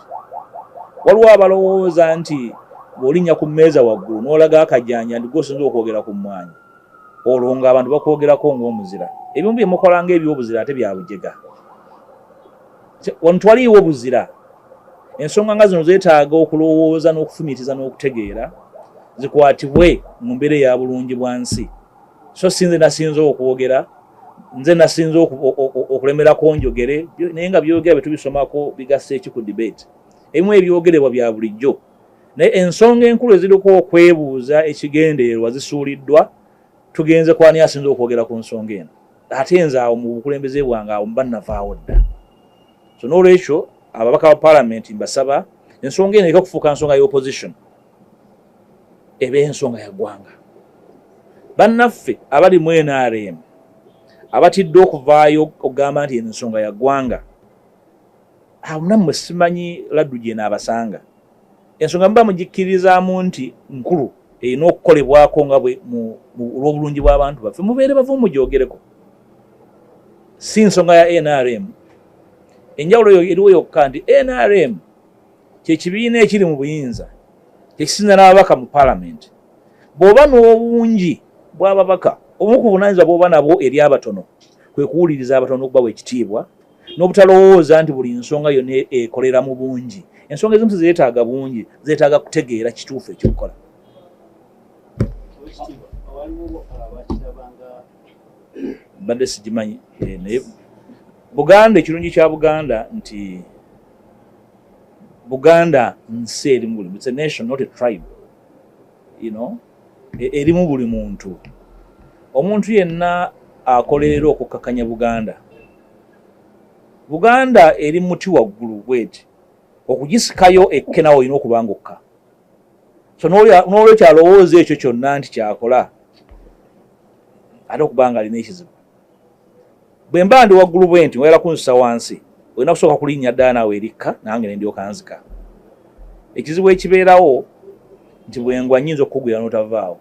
Waliwo abalowooza nti bw'olinnya ku mmeeza waggulu n'olaga akajjanja nti gwosinze okwogera ku mmwanyi olwo ng'abantu bakwogerako ng'omuzira. Ebimu bye mukola ng'ebyobuzira ate bya bujega. Wano twaliiwo buzira. Ensonga nga zino zeetaaga okulowooza n'okufumiitiza n'okutegeera zikwatibwe mu mbeera ya bulungi bwa nsi. So sinze nasinze okwogera, nze nasinze okulemerako njogere, naye nga byogera bye tubisomako bigasa eki ku debate. Ebimu ebyogerebwa bya bulijjo. Naye ensonga enkulu eziriko okwebuuza ekigendeerwa zisuuliddwa tugenze kwani asinze okwogera ku nsonga eno. Ate nze awo mu bukulembeze bwange awo mbannavaawo dda. So n'olwekyo ababaka ba parliament mbasaba ensonga eno ekakufuuka nsonga y'opposition ebe ensonga ya ggwanga. Bannaffe abali mu NRM abatidde okuvaayo okugamba nti ensonga ya ggwanga awo nammwe simanyi laddu gye naabasanga. Ensonga muba mugikkirizaamu nti nkulu erina okukolebwako nga bwe olw'obulungi bw'abantu baffe mubeere bavu mugyogereko. Si nsonga ya NRM. Enjawulo eriwo yokka nti NRM kyekibiina ekiri mu buyinza kyekisinza n'ababaka mu parliament. Bw'oba n'obungi bw'ababaka omu ku bunaanyizibwa bw'oba nabwo eri abatono kwe kuwuliriza abatono okubawa ekitiibwa n'obutalowooza nti buli nsonga yonna ekolera mu bungi. Ensonga ezimu zeetaaga bungi, zeetaaga kutegeera kituufu ekyokukola. Badde sigimanyi naye Buganda, ekirungi kya Buganda nti Buganda nsi erimu buli muntu. It's a nation, not a tribe. You know, erimu buli muntu. Omuntu yenna akolerera okukakanya Buganda. Buganda eri muti waggulu bweti. Okugisikayo ekkenawo olina okubanga okka. So n'olwekyo alowooza ekyo kyonna nti kyakola ate okubanga alina ekizibu. Bwe mba ndi waggulu bwe nti wera kunsusa wansi olina kusooka kulinnya ddala naawe erikka nange ne ndyoka nzika. Ekizibu ekibeerawo nti bwengwa nnyinza okukugwira n'otavaawo.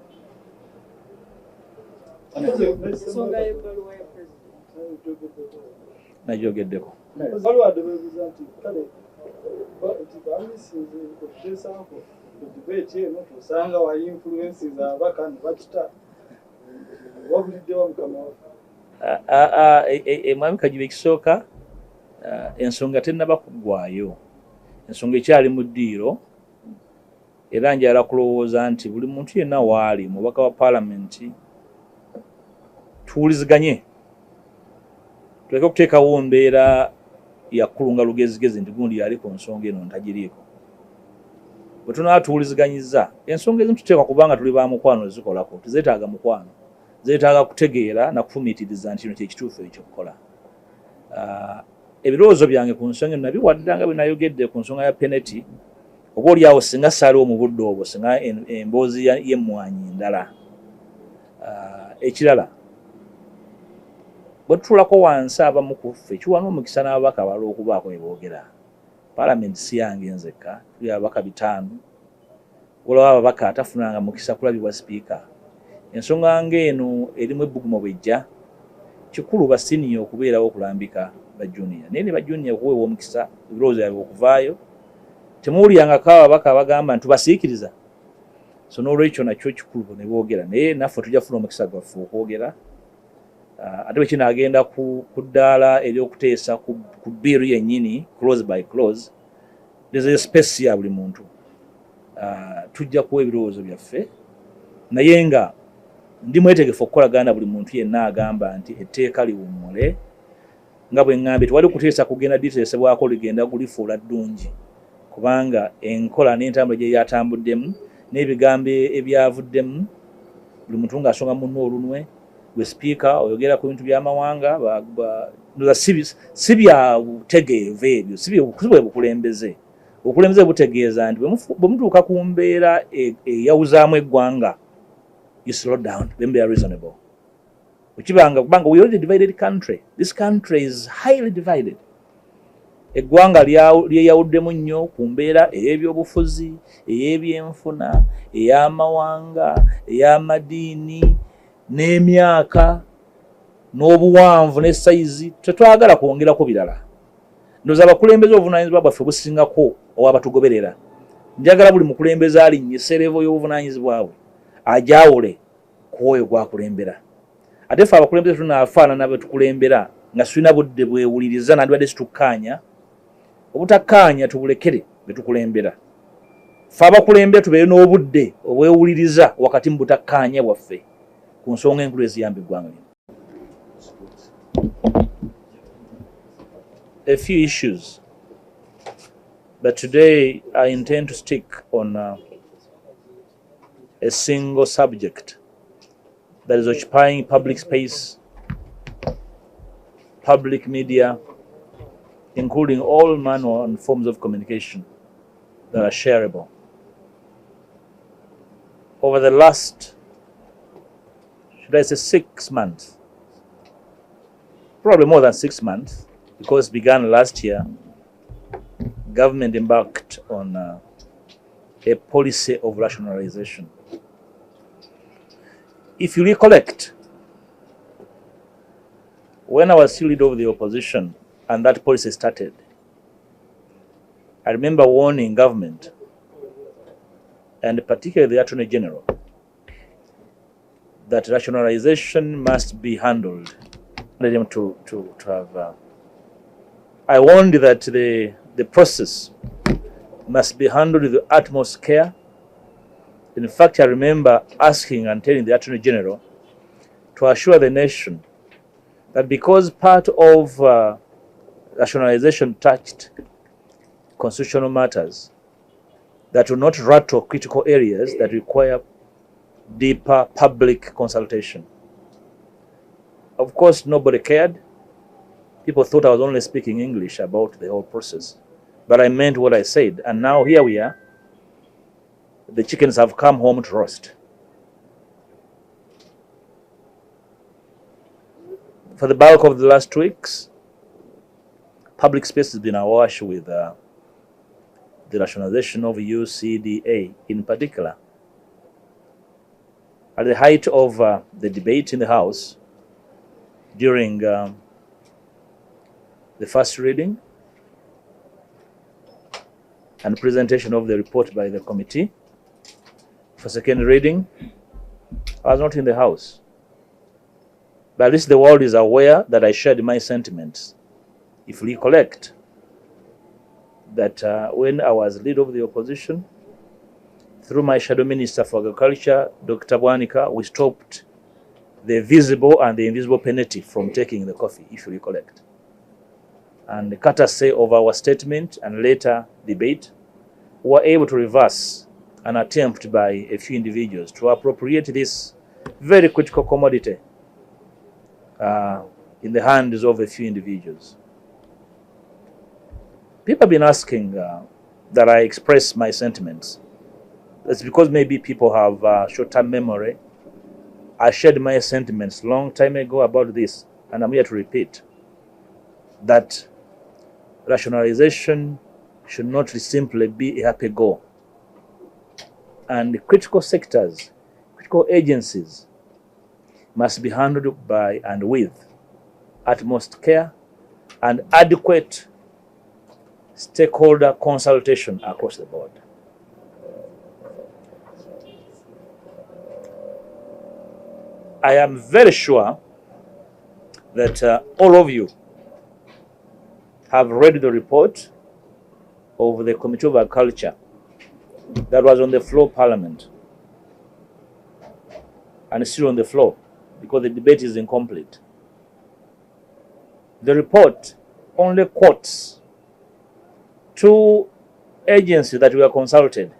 Nagyogeddeko. Mwami Kajiba ekisooka ensonga tennaba kuggwaayo. Ensonga ekyali mu ddiiro era njala kulowooza nti buli muntu yenna waali mubaka wa parliament tuwuliziganye. Tuleke okuteekawo mbeera yakulunga lugezigezi nti gundi yali ku nsonga eno ntagiriiko. Bwe tunaba tuwuliziganyizza ensonga ezimu tuteekwa kubanga tuli ba mukwano zikolako. Tezeetaaga mukwano, zeetaaga kutegeera na kufumiitiriza nti kino kyekituufu ekyokukola. Ebirowoozo byange ku nsonga eno nabiwadde nga bwe nayogedde ku nsonga ya penalty. Oba oliawo singa saaliwo mu budde obwo singa emboozi y'emmwanyi ndala. Ekirala bwe tutulako wansi abamu ku ffe kiwana omukisa n'ababaka abalala okubaako bye boogera. Parliament si yange nzekka, tuli ababaka 5. Waliwo ababaka atafunanga mukisa kulabibwa sipiika. Ensonga ng'eno erimu ebbugumu bwejja kikulu ba senior okubeerawo okulambika ba junior. Naye ne ba junior okuweebwa omukisa ebirowoozo byabwe okuvaayo. Temuwulyangako ababaka abagamba nti tubasiikiriza. So n'olwekyo nakyo kikulu ne boogera. Naye naffe tujja kufuna omukisa gwaffe okwogera. Ate bwe kinaagenda ku ddaala ery'okuteesa ku biiru yennyini clause by clause, there's a space ya buli muntu. Tujja kuwa ebirowoozo byaffe naye nga ndi mwetegefu okukolagana buli muntu yenna agamba nti etteeka liwummule nga bwe ŋŋambye tewali kuteesa kugenda liteesebwako ligenda kulifuula ddungi kubanga enkola n'entambula gye yatambuddemu n'ebigambo ebyavuddemu buli muntu ng'asonga munno olunwe gwe sipiika oyogera ku bintu by'amawanga si bya butegeevu ebyo si bwe bukulembeze obukulembeze butegeeza nti bwe mutuuka ku mbeera eyawuzaamu eggwanga you slow down then be reasonable ukibanga kubanga we already divided country. This country is highly divided. Eggwanga lyeyawuddemu nnyo ku mbeera ey'ebyobufuzi, ey'ebyenfuna, ey'amawanga, ey'amadiini, n'emyaka, n'obuwanvu n'essayizi. Tetwagala kwongerako birala. Ndowooza abakulembeze obuvunaanyizibwa bwaffe busingako owabatugoberera. Njagala buli mukulembeze alinnyise levo y'obuvunaanyizibwa bwe ajaawule ku oyo gwakulembera. Ate ffe abakulembeze tunaafaanana be tukulembera nga tulina budde bwewuliriza nandibadde situkkaanya. Obutakkaanya tubulekere be tukulembera. Ffe abakulembera tubeere n'obudde obwewuliriza wakati mu butakkaanya bwaffe ku nsonga enkulu eziyamba eggwanga lino. A few issues, but today I intend to stick on a single subject that is occupying public space, public media, including all manner and forms of communication that are shareable. Over the last, should I say 6 months, probably more than 6 months, because it began last year, government embarked on a policy of rationalization. If you recollect, when I was still leader of the opposition and that policy started, I remember warning government, and particularly the Attorney General, that rationalization must be handled. Let him to have. I warned that the process must be handled with the utmost care. In fact, I remember asking and telling the Attorney General to assure the nation that because part of rationalization touched constitutional matters, that will not rattle critical areas that require deeper public consultation. Of course, nobody cared. People thought I was only speaking English about the whole process. But I meant what I said. And now here we are. The chickens have come home to roast. For the bulk of the last 2 weeks, public space has been awash with the rationalization of UCDA in particular. At the height of the debate in the House, during the first reading and presentation of the report by the committee, for second reading, I was not in the House. But at least the world is aware that I shared my sentiments. If you recollect, that when I was leader of the opposition, through my shadow minister for agriculture, Dr. Biwandiiko, we stopped the visible and the invisible penalty from taking the coffee, if you recollect. And the courtesy of our statement and later debate, we were able to reverse an attempt by a few individuals to appropriate this very critical commodity in the hands of a few individuals. People have been asking that I express my sentiments. That's because maybe people have short-term memory. I shared my sentiments long time ago about this, and I'm here to repeat that rationalization should not simply be a happy goal. And critical sectors, critical agencies must be handled by and with utmost care and adequate stakeholder consultation across the board. I am very sure that all of you have read the report of the Committee of Agriculture that was on the floor of Parliament. and still on the floor because the debate is incomplete. The report only quotes two agencies that were consulted.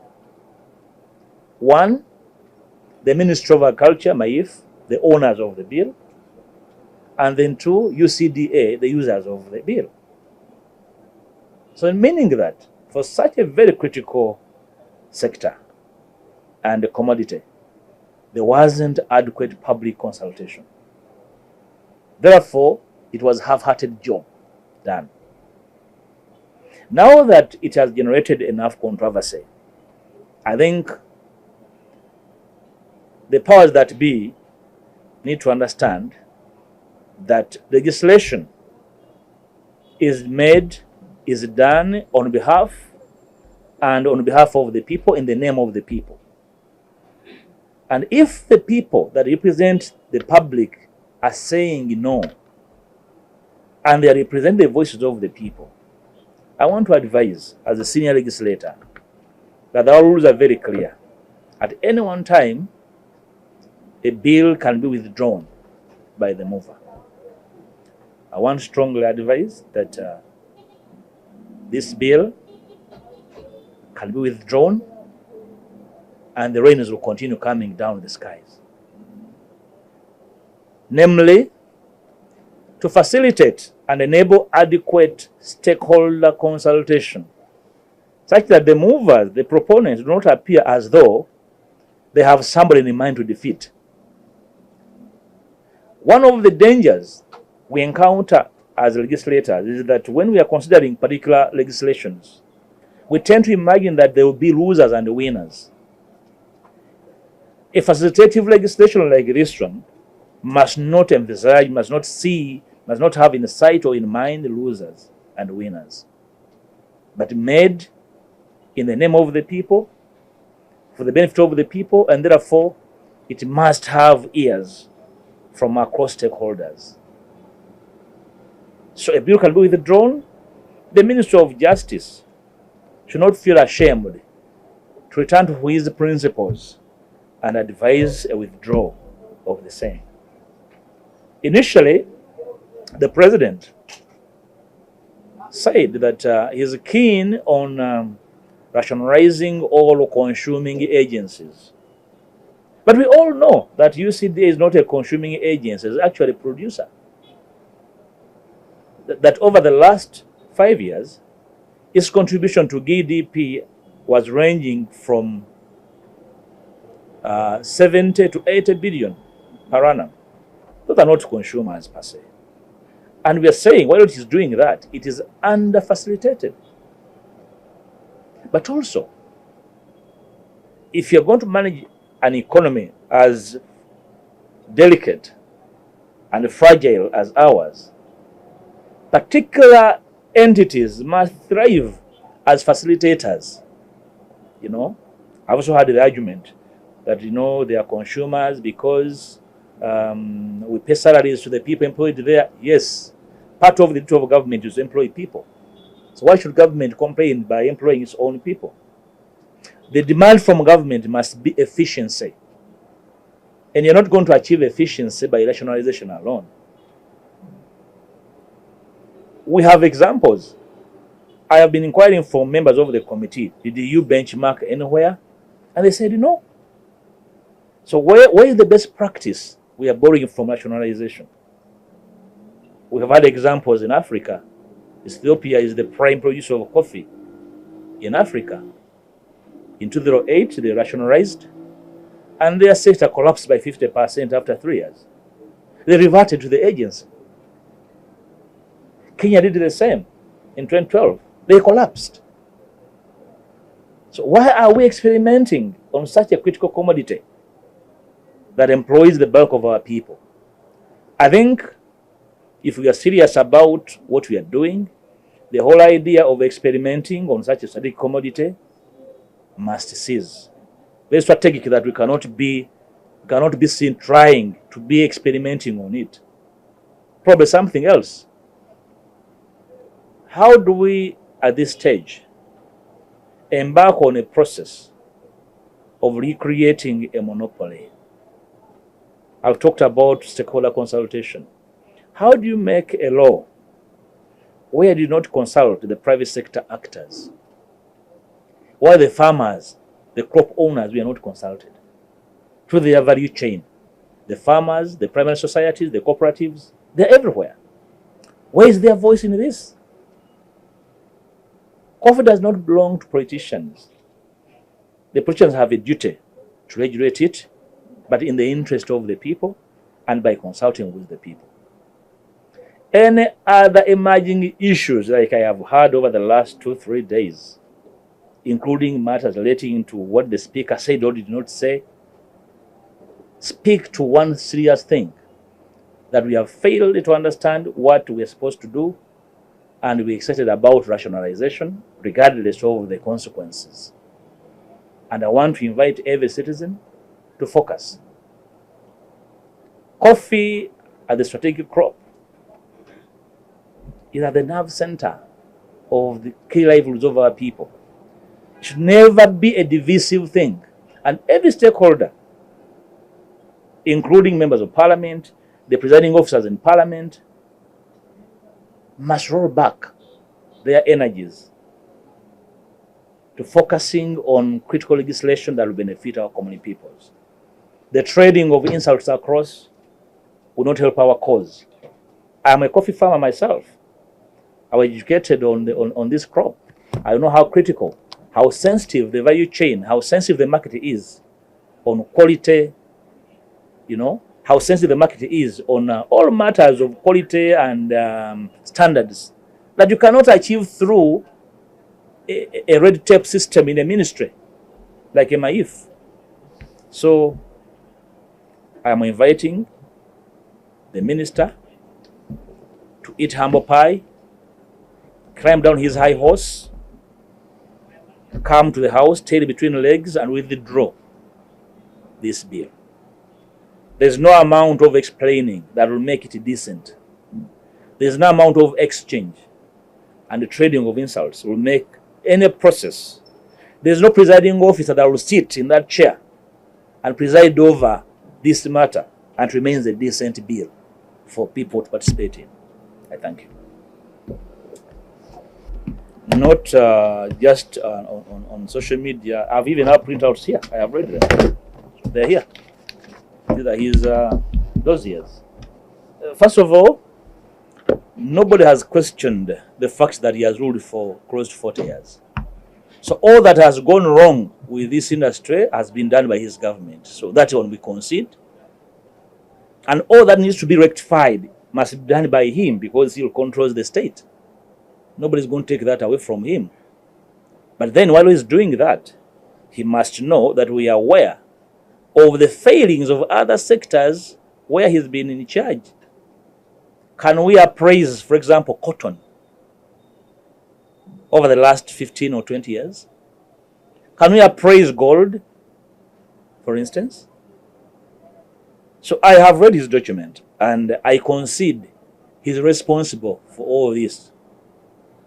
One, the Ministry of Agriculture, MAIF, the owners of the bill, and then two, UCDA, the users of the bill. So meaning that for such a very critical sector and a commodity, there wasn't adequate public consultation. Therefore, it was a half-hearted job done. Now that it has generated enough controversy, I think the powers that be need to understand that legislation is done on behalf of the people, in the name of the people. And if the people that represent the public are saying no, and they represent the voices of the people, I want to advise, as a senior legislator, that our rules are very clear. At any one time, a bill can be withdrawn by the mover. I want to strongly advise that this bill can be withdrawn and the rains will continue coming down the skies. Namely, to facilitate and enable adequate stakeholder consultation, such that the movers, the proponents, do not appear as though they have somebody in mind to defeat. One of the dangers we encounter as legislators is that when we are considering particular legislations, we tend to imagine that there will be losers and winners. A facilitative legislation like this one must not emphasize, must not have in sight or in mind losers and winners, but made in the name of the people, for the benefit of the people, and therefore it must have ears from across stakeholders. So a bill can be withdrawn. The Minister of Justice should not feel ashamed to return to his principles and advise a withdrawal of the same. Initially, the President said that he is keen on rationalizing all consuming agencies. But we all know that UCDA is not a consuming agency, it's actually a producer. That over the last 5 years, its contribution to GDP was ranging from 70 to 80 billion per annum. Those are not consumers per se. And we are saying, while it is doing that, it is under-facilitated. But also, if you're going to manage an economy as delicate and fragile as ours, particular entities must thrive as facilitators. You know, I've also had the argument that, you know, they are consumers because we pay salaries to the people employed there. Yes, part of the duty of government is to employ people. So why should government complain by employing its own people? The demand from government must be efficiency. And you're not going to achieve efficiency by rationalization alone. We have examples. I have been inquiring from members of the committee, did you benchmark anywhere? And they said no. So where is the best practice we are borrowing from rationalization? We have had examples in Africa. Ethiopia is the prime producer of coffee in Africa. In 2008, they rationalized, and their sector collapsed by 50% after 3 years. They reverted to the agency. Kenya did the same in 2012. They collapsed. So why are we experimenting on such a critical commodity that employs the bulk of our people? I think if we are serious about what we are doing, the whole idea of experimenting on such a strategic commodity must cease. Very strategic that we cannot be seen trying to be experimenting on it. Probably something else. How do we, at this stage, embark on a process of recreating a monopoly? I've talked about stakeholder consultation. How do you make a law where you do not consult the private sector actors? Why the farmers, the crop owners, we are not consulted through their value chain? The farmers, the primary societies, the cooperatives, they're everywhere. Where is their voice in this? Coffee does not belong to politicians. The politicians have a duty to regulate it, but in the interest of the people and by consulting with the people. Any other emerging issues like I have heard over the last 2-3 days, including matters relating to what the speaker said or did not say, speak to one serious thing, that we have failed to understand what we are supposed to do, and we're excited about rationalization regardless of the consequences. And I want to invite every citizen to focus. Coffee as the strategic crop is at the nerve center of the key livelihoods of our people. It should never be a divisive thing. And every stakeholder, including members of parliament, the presiding officers in parliament, must roll back their energies to focusing on critical legislation that will benefit our common peoples. The trading of insults across will not help our cause. I'm a coffee farmer myself. I was educated on this crop. I know how critical, how sensitive the value chain, how sensitive the market is on quality, how sensitive the market is on all matters of quality and standards that you cannot achieve through a red tape system in a ministry like MIF. So I am inviting the minister to eat humble pie, climb down his high horse, come to the house, tail between legs, and withdraw this bill. There's no amount of explaining that will make it decent. There's no amount of exchange and the trading of insults will make any process. There's no presiding officer that will sit in that chair and preside over this matter and remains a decent bill for people to participate in. I thank you. Not just on social media. I've even had printouts here. I have read them. They're here. These are his dossiers. First of all, nobody has questioned the fact that he has ruled for close to 40 years. So all that has gone wrong with this industry has been done by his government. So that one we concede. And all that needs to be rectified must be done by him because he controls the state. Nobody's going to take that away from him. But then while he's doing that, he must know that we are aware of the failings of other sectors where he's been in charge. Can we appraise, for example, cotton over the last 15 or 20 years? Can we appraise gold, for instance? So I have read his document and I concede he's responsible for all this.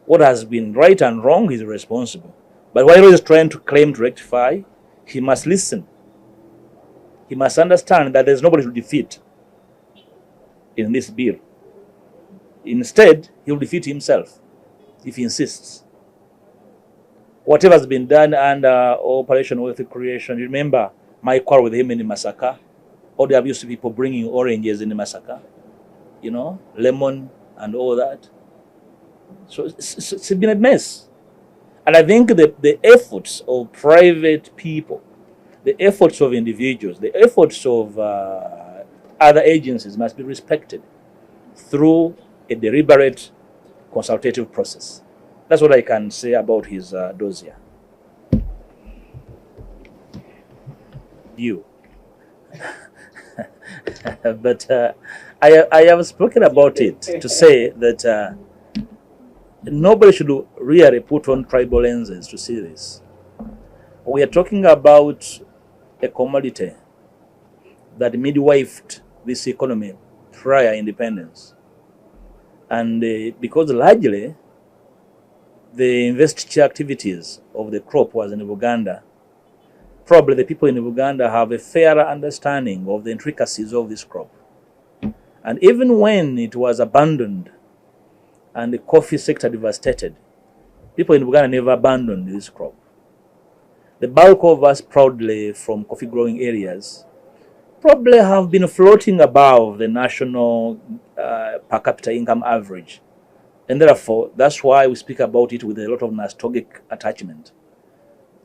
What has been right and wrong, he's responsible. But while he's trying to claim to rectify, he must listen. He must understand that there's nobody to defeat in this bill. Instead, he will defeat himself if he insists. Whatever has been done under Operation Wealth Creation, remember my quarrel with him in the massacre? All the abuse of people bringing oranges in the massacre, lemon and all that. So it's been a mess. And I think the efforts of private people, the efforts of individuals, the efforts of other agencies must be respected through a deliberate consultative process. That's what I can say about his dossier. You. But I have spoken about it to say that nobody should really put on tribal lenses to see this. We are talking about a commodity that midwifed this economy prior independence. And because largely the investiture activities of the crop was in Uganda, probably the people in Uganda have a fairer understanding of the intricacies of this crop. And even when it was abandoned and the coffee sector devastated, people in Uganda never abandoned this crop. The bulk of us proudly from coffee growing areas probably have been floating above the national per capita income average. And therefore, that's why we speak about it with a lot of nostalgic attachment.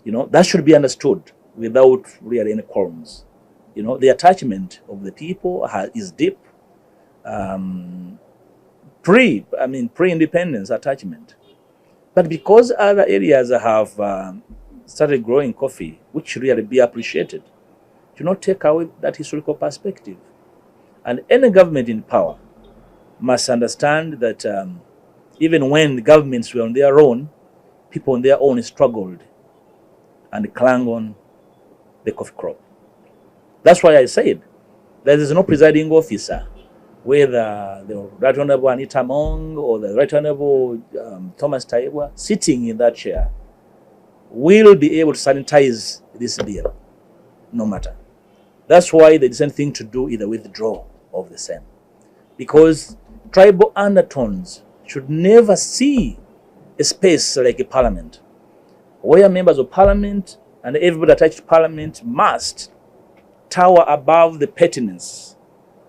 You know, that should be understood without really any qualms. You know, the attachment of the people is deep. Pre-independence attachment. But because other areas have started growing coffee, which should really be appreciated, do not take away that historical perspective. And any government in power must understand that even when the governments were on their own, people on their own struggled and clung on the coffee crop. That's why I said there is no presiding officer, whether the Right Honorable Anita Mong or the Right Honorable Thomas Taibwa sitting in that chair will be able to sanitize this bill, no matter. That's why the decent thing to do is the withdrawal of the same. Because tribal undertones should never see a space like a parliament, where members of parliament and everybody attached to parliament must tower above the pettiness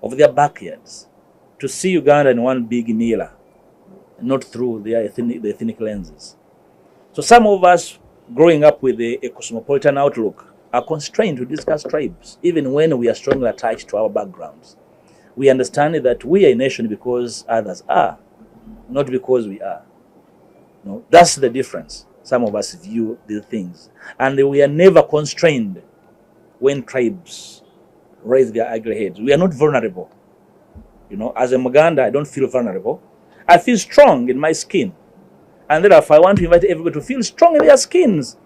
of their backyards to see Uganda in one big mirror, not through their ethnic lenses. So some of us growing up with a cosmopolitan outlook are constrained to discuss tribes, even when we are strongly attached to our backgrounds. We understand that we are a nation because others are, not because we are. No, that's the difference. Some of us view these things. And we are never constrained when tribes raise their ugly heads. We are not vulnerable. You know, as a Muganda, I don't feel vulnerable. I feel strong in my skin. And therefore, I want to invite everybody to feel strong in their skins.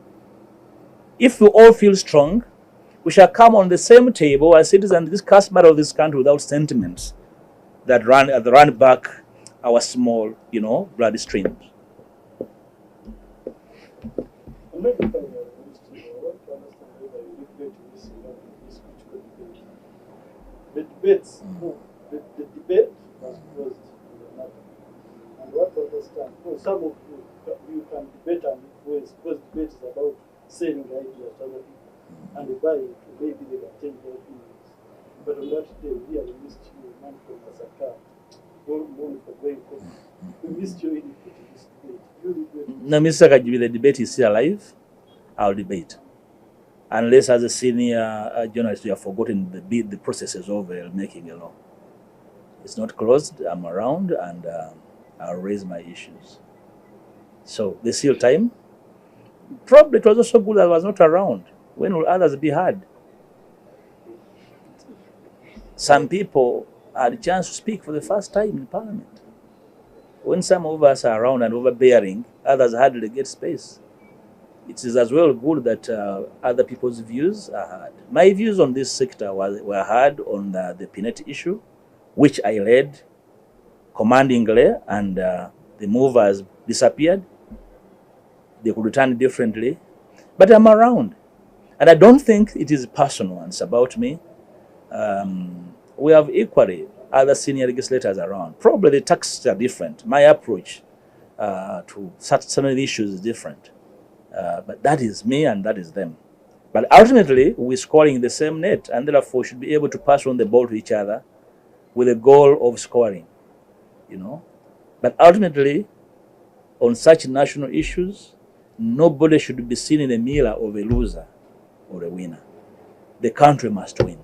If we all feel strong, we shall come on the same table as citizens and discuss matters of this country without sentiments that run back our small, bloody streams. The debates, the debate was closed in the matter. And what to understand, some of you can debate and influence, because debate is about selling ideas to other people and buying to maybe they can change their opinions. But on that day, we really missed you, man from Masaka, money for going coffee. We missed you in this debate. No, Mr. Kajibi, the debate is still alive. I'll debate. Unless as a senior journalist you have forgotten the processes of making a law. It's not closed, I'm around, and I'll raise my issues. So there's still time. Probably it was also good that I was not around. When will others be heard? Some people had a chance to speak for the first time in Parliament. When some of us are around and overbearing, others hardly get space. It is as well good that other people's views are heard. My views on this sector were heard on the peanut issue, which I led commandingly, and the movers disappeared. They could return differently. But I'm around. And I don't think it is personal. It's about me. We have equally other senior legislators around. Probably the tasks are different. My approach to certain issues is different. But that is me and that is them. But ultimately, we're scoring the same net, and therefore should be able to pass on the ball to each other with a goal of scoring, But ultimately, on such national issues, nobody should be seen in a mirror of a loser or a winner. The country must win.